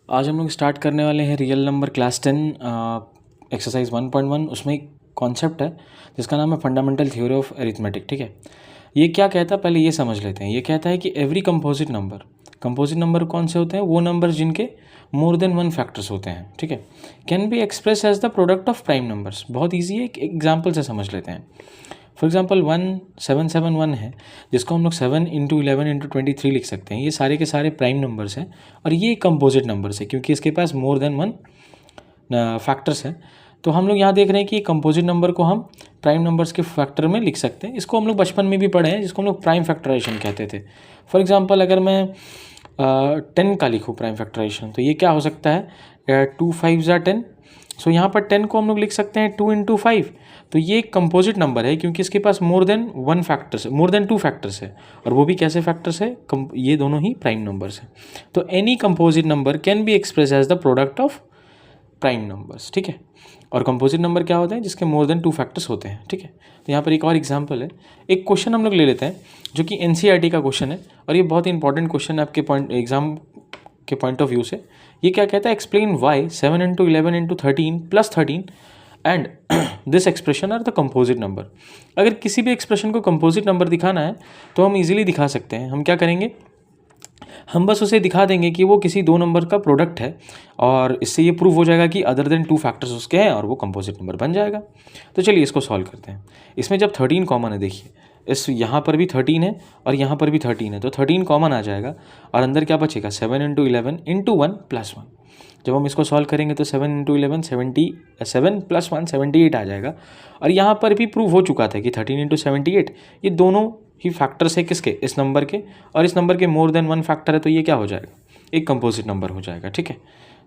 आज हम लोग स्टार्ट करने वाले हैं रियल नंबर क्लास 10 एक्सरसाइज 1.1। उसमें एक कॉन्सेप्ट है जिसका नाम है फंडामेंटल थ्योरी ऑफ अरिथमेटिक। ठीक है, ये क्या कहता है पहले ये समझ लेते हैं। ये कहता है कि एवरी कंपोजिट नंबर कौन से होते हैं? वो नंबर जिनके मोर देन वन फैक्टर्स होते हैं। ठीक है, can be express as the product of prime numbers. बहुत ईजी है, एक एग्जाम्पल से समझ लेते हैं। फॉर एग्जाम्पल 1771 है जिसको हम लोग 7 इंटू 11 इंटू 23 लिख सकते हैं। ये सारे के सारे प्राइम नंबर्स हैं और ये कंपोजिट नंबर्स है क्योंकि इसके पास मोर देन वन फैक्टर्स हैं। तो हम लोग यहाँ देख रहे हैं कि कंपोजिट नंबर को हम प्राइम नंबर्स के फैक्टर में लिख सकते हैं। इसको हम लोग बचपन में भी पढ़े हैं, जिसको हम लोग प्राइम फैक्टराइजेशन कहते थे। फॉर एग्जाम्पल अगर मैं 10 का लिखूँ प्राइम फैक्टराइजेशन, तो ये क्या हो सकता है? 2 5 ज़ा 10। सो यहाँ पर 10 को हम लोग लिख सकते हैं 2 इंटू 5। तो ये एक कंपोजिट नंबर है क्योंकि इसके पास more than one factors, more than two factors है। और वो भी कैसे फैक्टर्स है? ये दोनों ही प्राइम नंबर्स हैं। तो any composite number can be express as the product of prime numbers. ठीक है, और कंपोजिट नंबर क्या होते हैं? जिसके मोर देन टू फैक्टर्स होते हैं। ठीक है, तो यहाँ पर एक और एग्जांपल है। एक क्वेश्चन हम लोग ले लेते हैं जो कि एनसीईआरटी का क्वेश्चन है और ये बहुत ही इंपॉर्टेंट क्वेश्चन है आपके एग्जाम के पॉइंट ऑफ व्यू से। ये क्या कहता है? Explain why 7 into 11 into 13 plus 13 and this expression are the composite number. अगर किसी भी एक्सप्रेशन को कंपोजिट नंबर दिखाना है तो हम इजीली दिखा सकते हैं। हम क्या करेंगे? हम बस उसे दिखा देंगे कि वो किसी दो नंबर का प्रोडक्ट है और इससे ये प्रूव हो जाएगा कि अदर देन टू फैक्टर्स उसके हैं और वो कंपोजिट नंबर बन जाएगा। तो चलिए इसको सॉल्व करते हैं। इसमें जब 13 कॉमन है, देखिए इस यहाँ पर भी 13 है और यहाँ पर भी 13 है, तो 13 कॉमन आ जाएगा और अंदर क्या बचेगा? 7 इंटू 11 इंटू 1 प्लस 1। जब हम इसको सॉल्व करेंगे तो 7 इंटू 11 77 प्लस 1 78 आ जाएगा। और यहाँ पर भी प्रूव हो चुका था कि 13 इंटू 78 ये दोनों ही फैक्टर्स है किसके? इस नंबर के, और इस नंबर के मोर देन वन फैक्टर है, तो ये क्या हो जाएगा? एक कंपोजिट नंबर हो जाएगा। ठीक है,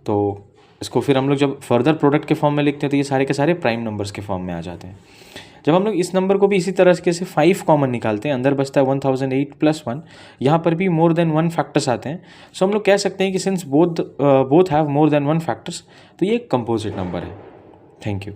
तो इसको फिर हम लोग जब फर्दर प्रोडक्ट के फॉर्म में लिखते हैं तो ये सारे के सारे प्राइम नंबर्स के फॉर्म में आ जाते हैं। जब हम लोग इस नंबर को भी इसी तरह से 5 कॉमन निकालते हैं, अंदर बचता है 1008 प्लस 1। यहाँ पर भी मोर देन वन फैक्टर्स आते हैं। सो हम लोग कह सकते हैं कि since both have more than one factors, तो ये एक कंपोजिट नंबर है। Thank you.